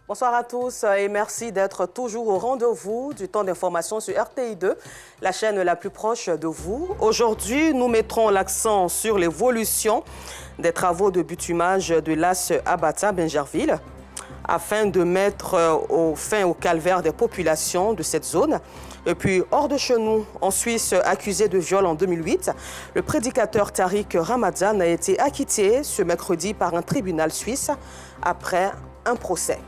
Bonsoir à tous et merci d'être toujours au rendez-vous du temps d'information sur RTI2, la chaîne la plus proche de vous. Aujourd'hui, nous mettrons l'accent sur l'évolution des travaux de bitumage de l'As Abata-Bingerville afin de mettre fin au calvaire des populations de cette zone. Et puis, hors de chez nous, en Suisse, accusé de viol en 2008, le prédicateur Tariq Ramadan a été acquitté ce mercredi par un tribunal suisse après un procès.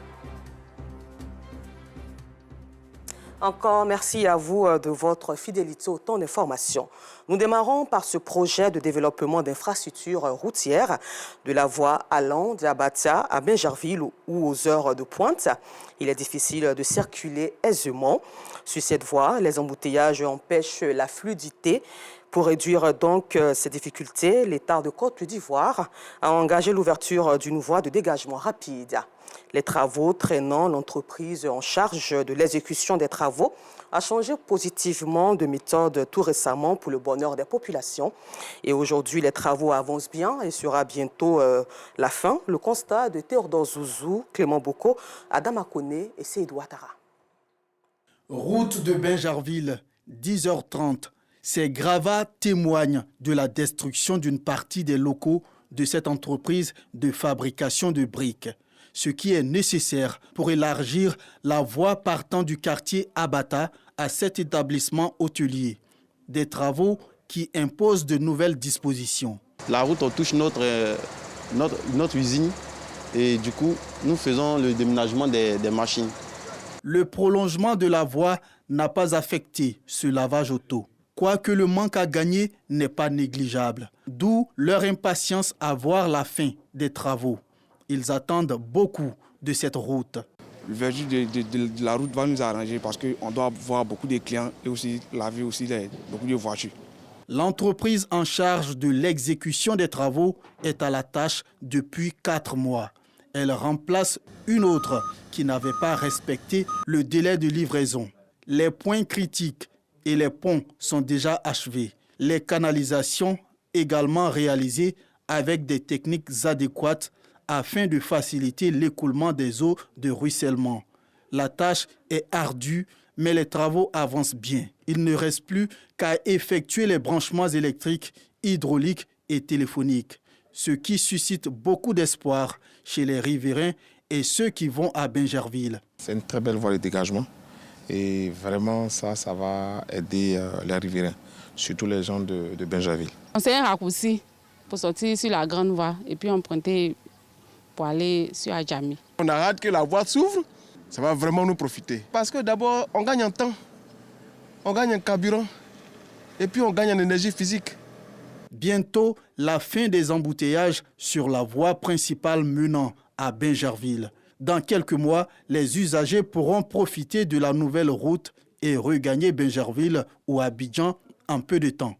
Encore merci à vous de votre fidélité au temps d'information. Nous démarrons par ce projet de développement d'infrastructures routières de la voie allant d'Abata à Bingerville ou aux heures de pointe. Il est difficile de circuler aisément. Sur cette voie, les embouteillages empêchent la fluidité. Pour réduire donc ces difficultés, l'État de Côte d'Ivoire a engagé l'ouverture d'une voie de dégagement rapide. Les travaux traînant l'entreprise en charge de l'exécution des travaux a changé positivement de méthode tout récemment pour le bonheur des populations. Et aujourd'hui, les travaux avancent bien et sera bientôt la fin. Le constat de Théodore Zouzou, Clément Boko, Adam Akone et Seydou Ouattara. Route de Bingerville, 10h30. Ces gravats témoignent de la destruction d'une partie des locaux de cette entreprise de fabrication de briques, ce qui est nécessaire pour élargir la voie partant du quartier Abata à cet établissement hôtelier. Des travaux qui imposent de nouvelles dispositions. La route touche notre usine et du coup, nous faisons le déménagement des machines. Le prolongement de la voie n'a pas affecté ce lavage auto. Quoique le manque à gagner n'est pas négligeable, d'où leur impatience à voir la fin des travaux. Ils attendent beaucoup de cette route. Le verdict de la route va nous arranger parce qu'on doit voir beaucoup de clients et aussi laver aussi beaucoup de voitures. L'entreprise en charge de l'exécution des travaux est à la tâche depuis 4 mois. Elle remplace une autre qui n'avait pas respecté le délai de livraison. Les points critiques et les ponts sont achevés. Les canalisations également réalisées avec des techniques adéquates afin de faciliter l'écoulement des eaux de ruissellement. La tâche est ardue, mais les travaux avancent bien. Il ne reste plus qu'à effectuer les branchements électriques, hydrauliques et téléphoniques, ce qui suscite beaucoup d'espoir chez les riverains et ceux qui vont à Bingerville. C'est une très belle voie de dégagement. Et vraiment, ça va aider les riverains, surtout les gens de Bingerville. C'est un raccourci pour sortir sur la grande voie et puis emprunter pour aller sur Adjami. On a hâte que la voie s'ouvre, ça va vraiment nous profiter. Parce que d'abord, on gagne en temps, on gagne en carburant et puis on gagne en énergie physique. Bientôt, la fin des embouteillages sur la voie principale menant à Bingerville. Dans quelques mois, les usagers pourront profiter de la nouvelle route et regagner Bingerville ou Abidjan en peu de temps.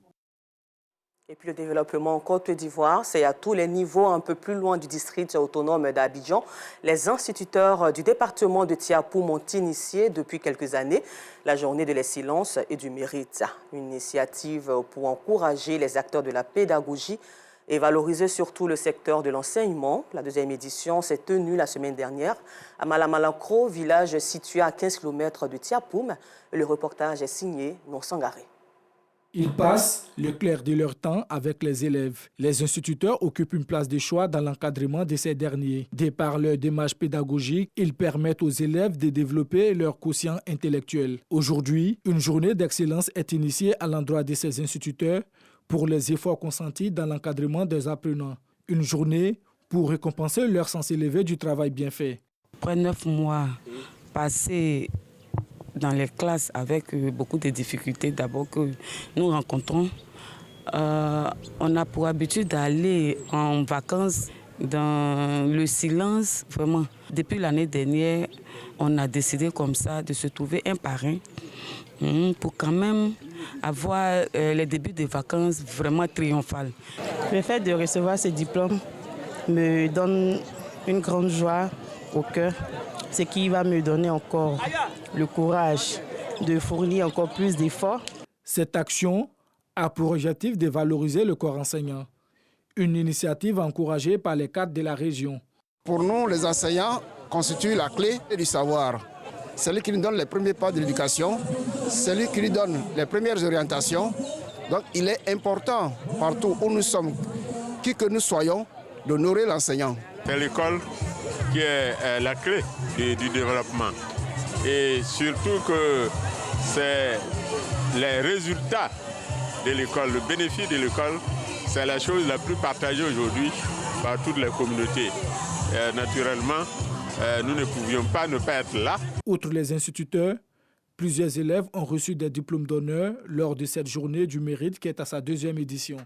Et puis le développement en Côte d'Ivoire, c'est à tous les niveaux, un peu plus loin du district autonome d'Abidjan. Les instituteurs du département de Tiapoum ont initié depuis quelques années la journée de l'excellence et du mérite. Une initiative pour encourager les acteurs de la pédagogie et valoriser surtout le secteur de l'enseignement. La deuxième édition s'est tenue la semaine dernière à Malamalankro, village situé à 15 km de Tiapoum. Le reportage est signé Non Sangaré. Ils passent le clair de leur temps avec les élèves. Les instituteurs occupent une place de choix dans l'encadrement de ces derniers. De par leur démarche pédagogique, ils permettent aux élèves de développer leur quotient intellectuel. Aujourd'hui, une journée d'excellence est initiée à l'endroit de ces instituteurs pour les efforts consentis dans l'encadrement des apprenants. Une journée pour récompenser leur sens élevé du travail bien fait. Après 9 mois passés dans les classes avec beaucoup de difficultés d'abord que nous rencontrons, on a pour habitude d'aller en vacances dans le silence, vraiment. Depuis l'année dernière, on a décidé comme ça de se trouver un parrain pour quand même avoir les débuts des vacances vraiment triomphales. Le fait de recevoir ce diplôme me donne une grande joie au cœur, ce qui va me donner encore le courage de fournir encore plus d'efforts. Cette action a pour objectif de valoriser le corps enseignant, une initiative encouragée par les cadres de la région. Pour nous, les enseignants, constitue la clé du savoir. C'est lui qui nous donne les premiers pas de l'éducation, c'est lui qui nous donne les premières orientations. Donc il est important, partout où nous sommes, qui que nous soyons, d'honorer l'enseignant. C'est l'école qui est la clé du développement. Et surtout que c'est les résultats de l'école, le bénéfice de l'école, c'est la chose la plus partagée aujourd'hui par toutes les communautés. Naturellement, nous ne pouvions pas ne pas être là. Outre les instituteurs, plusieurs élèves ont reçu des diplômes d'honneur lors de cette journée du mérite qui est à sa 2e édition.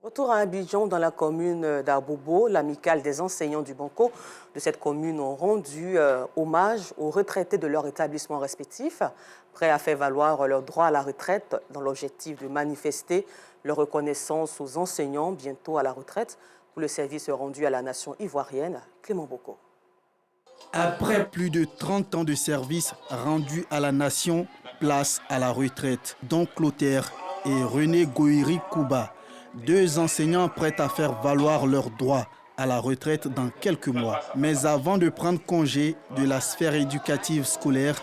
Retour à Abidjan, dans la commune d'Abobo, l'amicale des enseignants du Banco de cette commune ont rendu hommage aux retraités de leur établissement respectif, prêts à faire valoir leur droit à la retraite dans l'objectif de manifester leur reconnaissance aux enseignants bientôt à la retraite pour le service rendu à la nation ivoirienne. Clément Boko. Après plus de 30 ans de service rendus à la nation, place à la retraite, dont Clotaire et René Goïri Kouba. 2 enseignants prêts à faire valoir leurs droits à la retraite dans quelques mois. Mais avant de prendre congé de la sphère éducative scolaire,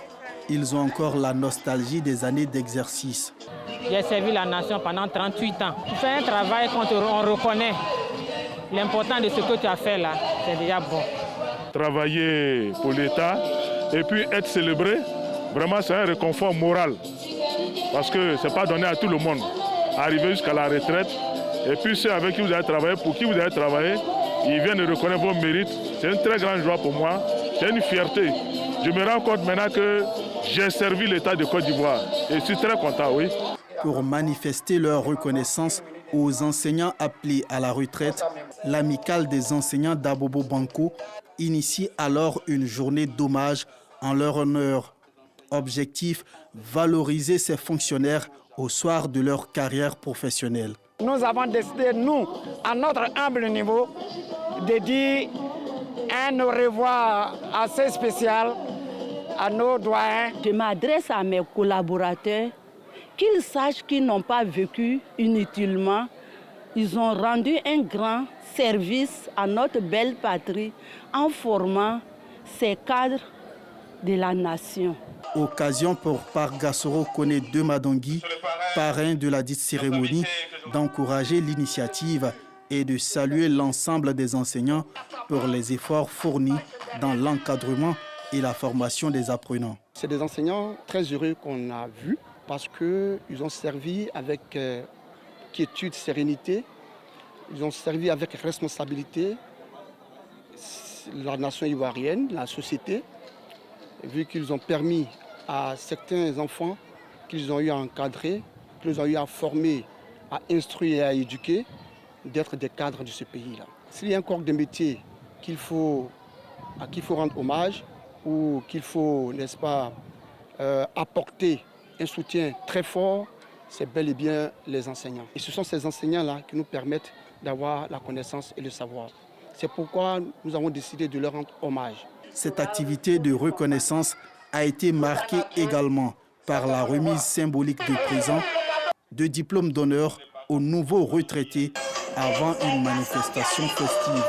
ils ont encore la nostalgie des années d'exercice. J'ai servi la nation pendant 38 ans. Tu fais un travail qu'on reconnaît. L'important de ce que tu as fait là, c'est déjà bon. Travailler pour l'État et puis être célébré, vraiment c'est un réconfort moral. Parce que ce n'est pas donné à tout le monde. Arriver jusqu'à la retraite, et puis ceux avec qui vous avez travaillé, pour qui vous avez travaillé, ils viennent de reconnaître vos mérites. C'est une très grande joie pour moi, c'est une fierté. Je me rends compte maintenant que j'ai servi l'État de Côte d'Ivoire et je suis très content, oui. Pour manifester leur reconnaissance aux enseignants appelés à la retraite, l'amicale des enseignants d'Abobo Banco initie alors une journée d'hommage en leur honneur. Objectif, valoriser ces fonctionnaires au soir de leur carrière professionnelle. Nous avons décidé, nous, à notre humble niveau, de dire un au revoir assez spécial à nos doyens. Je m'adresse à mes collaborateurs, qu'ils sachent qu'ils n'ont pas vécu inutilement. Ils ont rendu un grand service à notre belle patrie en formant ces cadres de la nation. Occasion pour Pargasoro Kone de Madongui, parrain de la dite cérémonie, d'encourager l'initiative et de saluer l'ensemble des enseignants pour les efforts fournis dans l'encadrement et la formation des apprenants. C'est des enseignants très heureux qu'on a vus parce qu'ils ont servi avec quiétude, sérénité, ils ont servi avec responsabilité la nation ivoirienne, la société, vu qu'ils ont permis à certains enfants qu'ils ont eu à encadrer, qu'ils ont eu à former, à instruire et à éduquer, d'être des cadres de ce pays-là. S'il y a un corps de métier à qui il faut rendre hommage ou qu'il faut, n'est-ce pas, apporter un soutien très fort, c'est bel et bien les enseignants. Et ce sont ces enseignants-là qui nous permettent d'avoir la connaissance et le savoir. C'est pourquoi nous avons décidé de leur rendre hommage. Cette activité de reconnaissance a été marquée également par la remise symbolique de présents, de diplômes d'honneur aux nouveaux retraités avant une manifestation festive.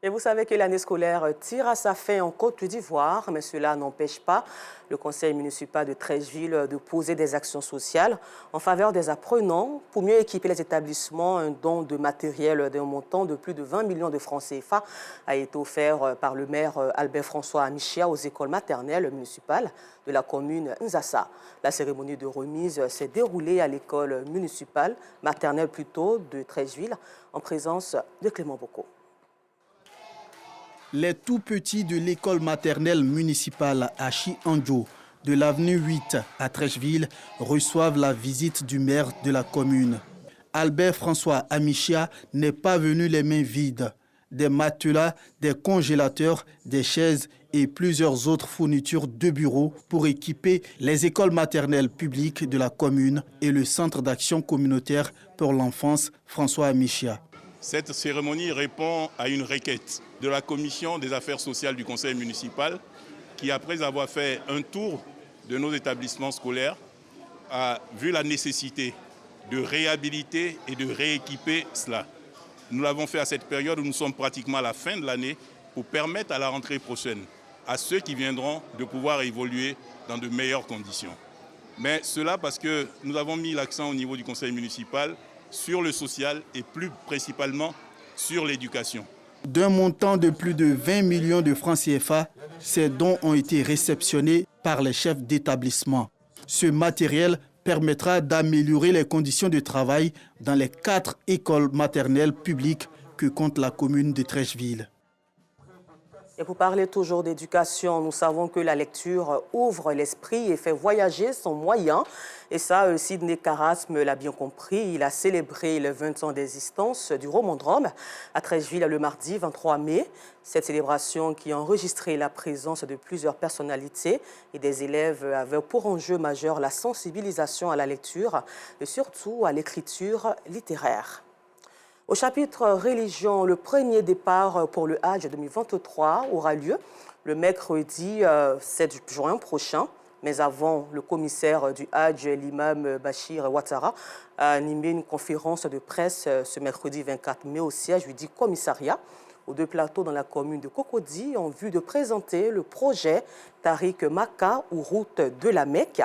Et vous savez que l'année scolaire tire à sa fin en Côte d'Ivoire, mais cela n'empêche pas le conseil municipal de Treichville de poser des actions sociales en faveur des apprenants. Pour mieux équiper les établissements, un don de matériel d'un montant de plus de 20 millions de francs CFA a été offert par le maire Albert-François Amichia aux écoles maternelles municipales de la commune Nzassa. La cérémonie de remise s'est déroulée à l'école municipale, maternelle plutôt, de Treichville, en présence de Clément Boko. Les tout-petits de l'école maternelle municipale Achi Andjo de l'avenue 8 à Treichville reçoivent la visite du maire de la commune. Albert-François Amichia n'est pas venu les mains vides. Des matelas, des congélateurs, des chaises et plusieurs autres fournitures de bureaux pour équiper les écoles maternelles publiques de la commune et le centre d'action communautaire pour l'enfance François Amichia. Cette cérémonie répond à une requête de la commission des affaires sociales du conseil municipal qui, après avoir fait un tour de nos établissements scolaires, a vu la nécessité de réhabiliter et de rééquiper cela. Nous l'avons fait à cette période où nous sommes pratiquement à la fin de l'année pour permettre à la rentrée prochaine à ceux qui viendront de pouvoir évoluer dans de meilleures conditions. Mais cela parce que nous avons mis l'accent au niveau du conseil municipal sur le social et plus principalement sur l'éducation. D'un montant de plus de 20 millions de francs CFA, ces dons ont été réceptionnés par les chefs d'établissement. Ce matériel permettra d'améliorer les conditions de travail dans les 4 écoles maternelles publiques que compte la commune de Treichville. Et pour parler toujours d'éducation, nous savons que la lecture ouvre l'esprit et fait voyager son moyen. Et ça, Sidney Carasme l'a bien compris. Il a célébré les 20 ans d'existence du Romandrome à Treichville le mardi 23 mai. Cette célébration qui a enregistré la présence de plusieurs personnalités et des élèves avait pour enjeu majeur la sensibilisation à la lecture et surtout à l'écriture littéraire. Au chapitre religion, le premier départ pour le Hajj 2023 aura lieu le mercredi 7 juin prochain. Mais avant, le commissaire du Hajj, l'imam Bachir Ouattara, a animé une conférence de presse ce mercredi 24 mai au siège du dit commissariat aux 2 plateaux dans la commune de Cocody en vue de présenter le projet Tariq Makka ou route de la Mecque,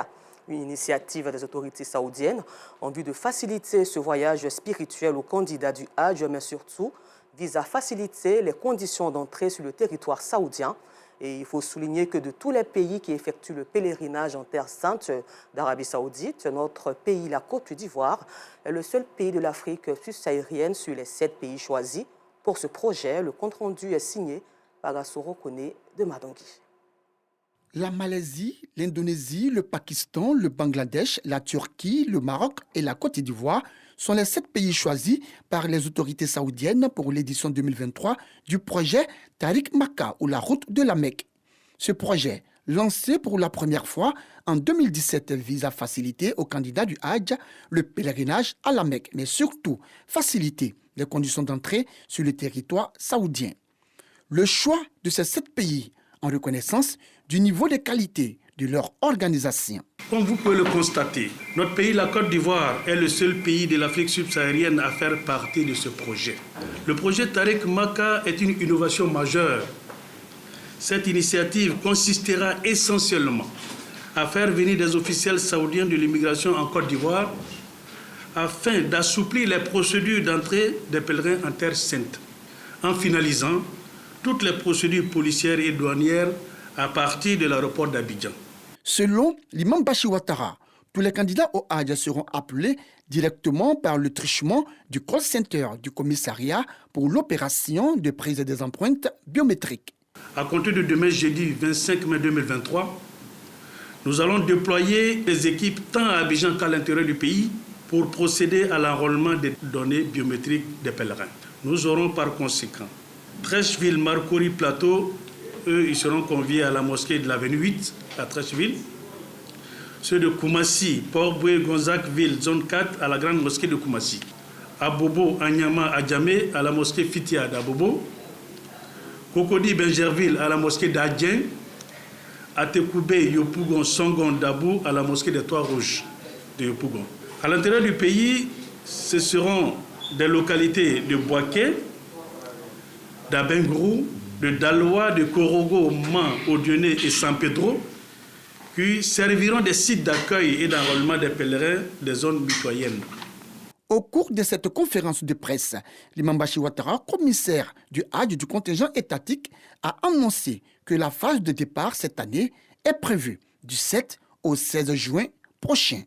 une initiative des autorités saoudiennes en vue de faciliter ce voyage spirituel aux candidats du Hajj, mais surtout vise à faciliter les conditions d'entrée sur le territoire saoudien. Et il faut souligner que de tous les pays qui effectuent le pèlerinage en terre sainte d'Arabie Saoudite, notre pays, la Côte d'Ivoire, est le seul pays de l'Afrique subsaharienne sur les 7 pays choisis. Pour ce projet, le compte-rendu est signé par Assoro Kone de Madangui. La Malaisie, l'Indonésie, le Pakistan, le Bangladesh, la Turquie, le Maroc et la Côte d'Ivoire sont les 7 pays choisis par les autorités saoudiennes pour l'édition 2023 du projet Tariq Makka ou la route de la Mecque. Ce projet, lancé pour la première fois en 2017, vise à faciliter aux candidats du Hajj le pèlerinage à la Mecque, mais surtout faciliter les conditions d'entrée sur le territoire saoudien. Le choix de ces 7 pays en reconnaissance du niveau de qualité de leur organisation. Comme vous pouvez le constater, notre pays, la Côte d'Ivoire, est le seul pays de l'Afrique subsaharienne à faire partie de ce projet. Le projet Tariq Makka est une innovation majeure. Cette initiative consistera essentiellement à faire venir des officiels saoudiens de l'immigration en Côte d'Ivoire afin d'assouplir les procédures d'entrée des pèlerins en Terre Sainte, en finalisant toutes les procédures policières et douanières à partir de l'aéroport d'Abidjan. Selon l'imam Bachir Ouattara, tous les candidats au Hajj seront appelés directement par le truchement du call center du commissariat pour l'opération de prise des empreintes biométriques. À compter de demain, jeudi 25 mai 2023, nous allons déployer des équipes tant à Abidjan qu'à l'intérieur du pays pour procéder à l'enrôlement des données biométriques des pèlerins. Nous aurons par conséquent Treichville, Marcory, Plateau, eux, ils seront conviés à la mosquée de l'avenue 8 à Treichville. Ceux de Koumassi, Port-Boué, Gonzac-Ville, zone 4 à la grande mosquée de Koumassi. À Bobo, à Nyama, à Djamé, à la mosquée Fitia d'Abobo. Cocody, Benjerville, à la mosquée d'Adjen. À Tekoubé, Yopougon, Songon, Dabou, à la mosquée des Toits Rouges de Yopougon. À l'intérieur du pays, ce seront des localités de Boaké, d'Abengrou, de Daloa, de Korogo, Man, Odioné et San Pedro, qui serviront des sites d'accueil et d'enrôlement des pèlerins des zones mitoyennes. Au cours de cette conférence de presse, l'imam Bachir Ouattara, commissaire du Hajj du contingent étatique, a annoncé que la phase de départ cette année est prévue du 7 au 16 juin prochain.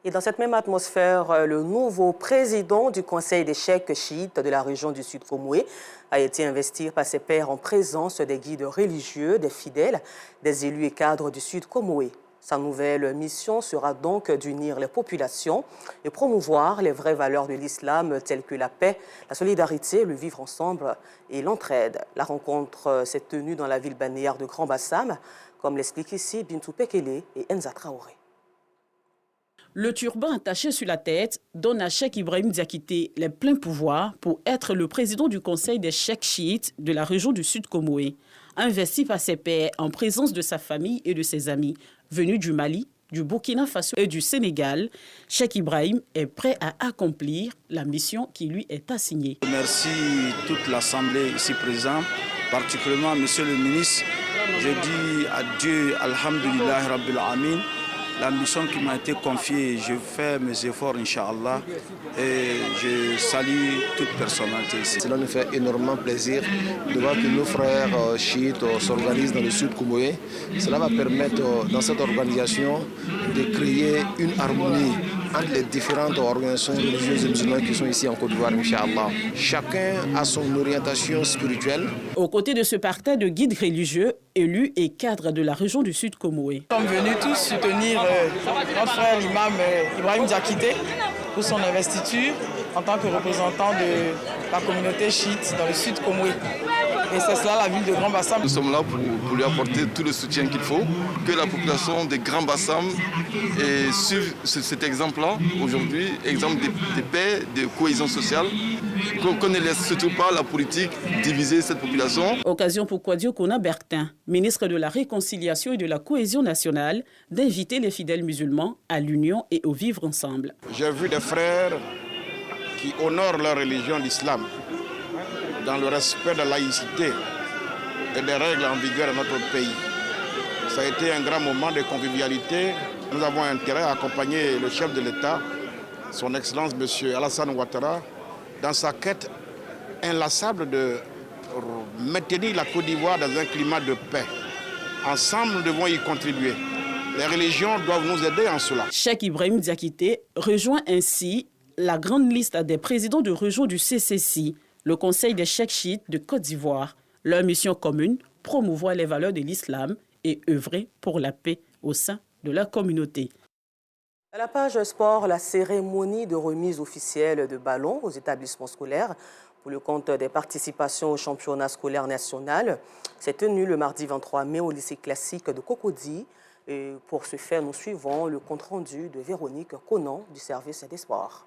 Et dans cette même atmosphère, le nouveau président du Conseil des cheikhs chiites de la région du Sud Komoé a été investi par ses pairs en présence des guides religieux, des fidèles, des élus et cadres du Sud Komoé. Sa nouvelle mission sera donc d'unir les populations et promouvoir les vraies valeurs de l'islam telles que la paix, la solidarité, le vivre ensemble et l'entraide. La rencontre s'est tenue dans la ville balnéaire de Grand Bassam, comme l'expliquent ici Bintou Pekele et Enza Traoré. Le turban attaché sur la tête donne à Cheikh Ibrahim Diakité les pleins pouvoirs pour être le président du Conseil des cheikhs chiites de la région du Sud Komoé, investi par ses pairs en présence de sa famille et de ses amis venus du Mali, du Burkina Faso et du Sénégal, Cheikh Ibrahim est prêt à accomplir la mission qui lui est assignée. Je remercie toute l'Assemblée ici présente, particulièrement Monsieur le ministre. Je dis à Dieu, Alhamdulillah Rabbil Amin, la mission qui m'a été confiée, je fais mes efforts, Inch'Allah, et je salue toute personnalité ici. Cela nous fait énormément plaisir de voir que nos frères chiites s'organisent dans le sud Comoé. Cela va permettre, dans cette organisation, de créer une harmonie entre les différentes organisations religieuses et musulmanes qui sont ici en Côte d'Ivoire, Inch'Allah. Chacun a son orientation spirituelle. Aux côtés de ce parterre de guides religieux, élus et cadres de la région du Sud Comoé. Nous sommes venus tous soutenir notre frère l'imam Ibrahim Diakité pour son investiture en tant que représentant de la communauté chiite dans le Sud Comoé. Et c'est cela la ville de Grand Bassam. Nous sommes là pour lui apporter tout le soutien qu'il faut, que la population de Grand Bassam suive cet exemple-là aujourd'hui, exemple de paix, de cohésion sociale, qu'on ne laisse surtout pas la politique diviser cette population. Occasion pour Kouadio Kona Bertin, ministre de la Réconciliation et de la Cohésion nationale, d'inviter les fidèles musulmans à l'union et au vivre ensemble. J'ai vu des frères qui honorent leur religion, l'islam, dans le respect de la laïcité et des règles en vigueur dans notre pays. Ça a été un grand moment de convivialité. Nous avons intérêt à accompagner le chef de l'État, son Excellence M. Alassane Ouattara, dans sa quête inlassable de maintenir la Côte d'Ivoire dans un climat de paix. Ensemble, nous devons y contribuer. Les religions doivent nous aider en cela. Cheikh Ibrahim Diakité rejoint ainsi la grande liste des présidents de région du CCC, le Conseil des cheikhs chiites de Côte d'Ivoire. Leur mission commune, promouvoir les valeurs de l'islam et œuvrer pour la paix au sein de la communauté. À la page sport, la cérémonie de remise officielle de ballons aux établissements scolaires pour le compte des participations au championnat scolaire national s'est tenue le mardi 23 mai au lycée classique de Cocody. Et pour ce faire, nous suivons le compte-rendu de Véronique Conan du service des sports.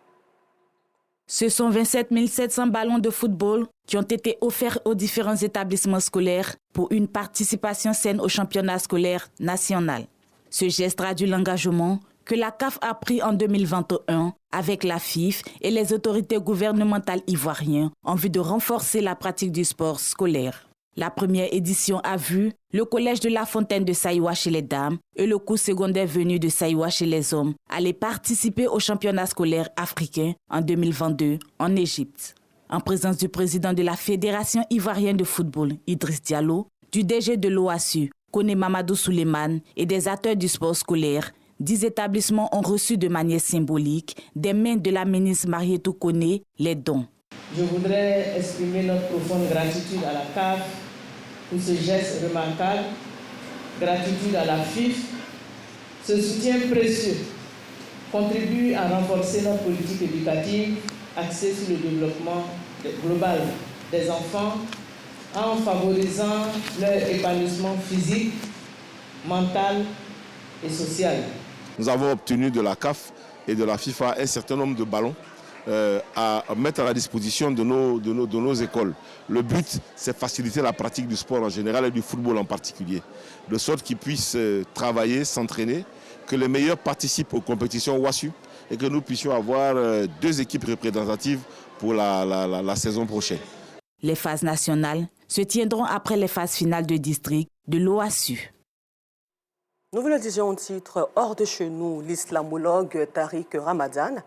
Ce sont 27 700 ballons de football qui ont été offerts aux différents établissements scolaires pour une participation saine au championnat scolaire national. Ce geste traduit l'engagement que la CAF a pris en 2021 avec la FIF et les autorités gouvernementales ivoiriennes en vue de renforcer la pratique du sport scolaire. La première édition a vu le collège de la Fontaine de Saïwa chez les dames et le cours secondaire venu de Saïwa chez les hommes aller participer au championnat scolaire africain en 2022 en Égypte. En présence du président de la Fédération ivoirienne de football, Idriss Diallo, du DG de l'OASU, Koné Mamadou Souleymane et des acteurs du sport scolaire, 10 établissements ont reçu de manière symbolique des mains de la ministre Marietou Koné les dons. Je voudrais exprimer notre profonde gratitude à la CAF pour ce geste remarquable, gratitude à la FIF. Ce soutien précieux contribue à renforcer notre politique éducative axée sur le développement global des enfants en favorisant leur épanouissement physique, mental et social. Nous avons obtenu de la CAF et de la FIFA un certain nombre de ballons à mettre à la disposition de nos écoles. Le but, c'est faciliter la pratique du sport en général et du football en particulier, de sorte qu'ils puissent travailler, s'entraîner, que les meilleurs participent aux compétitions WASU et que nous puissions avoir 2 équipes représentatives pour la saison prochaine. Les phases nationales se tiendront après les phases finales de district de l'OASU. Nous vous le disions au titre, hors de chez nous, l'islamologue Tariq Ramadan,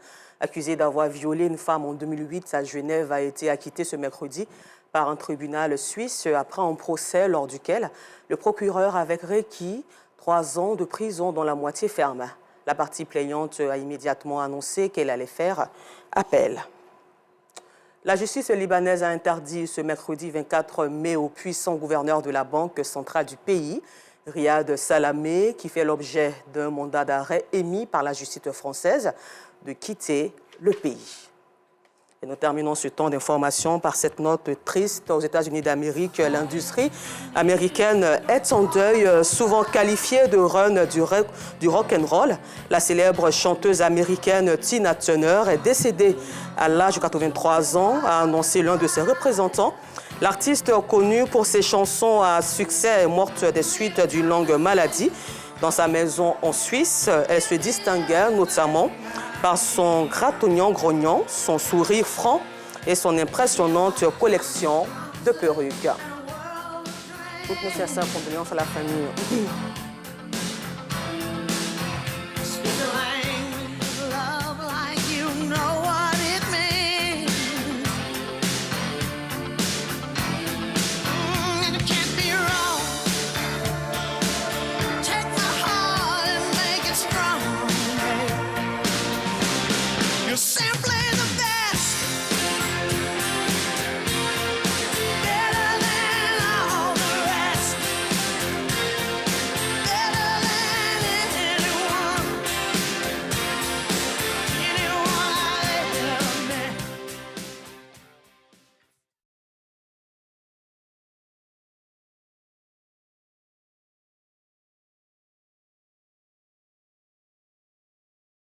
accusé d'avoir violé une femme en 2008 à Genève, a été acquitté ce mercredi par un tribunal suisse après un procès lors duquel le procureur avait requis 3 ans de prison dont la moitié ferme. La partie plaignante a immédiatement annoncé qu'elle allait faire appel. La justice libanaise a interdit ce mercredi 24 mai au puissant gouverneur de la Banque centrale du pays, Riyad Salamé, qui fait l'objet d'un mandat d'arrêt émis par la justice française, de quitter le pays. Et nous terminons ce temps d'information par cette note triste. Aux États-Unis d'Amérique, l'industrie américaine est en deuil, souvent qualifiée de reine du rock'n'roll. La célèbre chanteuse américaine Tina Turner est décédée à l'âge de 83 ans, a annoncé l'un de ses représentants. L'artiste, connue pour ses chansons à succès, est morte des suites d'une longue maladie Dans sa maison en Suisse, elle se distinguait notamment par son gratognon-grognon, son sourire franc et son impressionnante collection de perruques. Toutes nos sincères condoléances à la famille.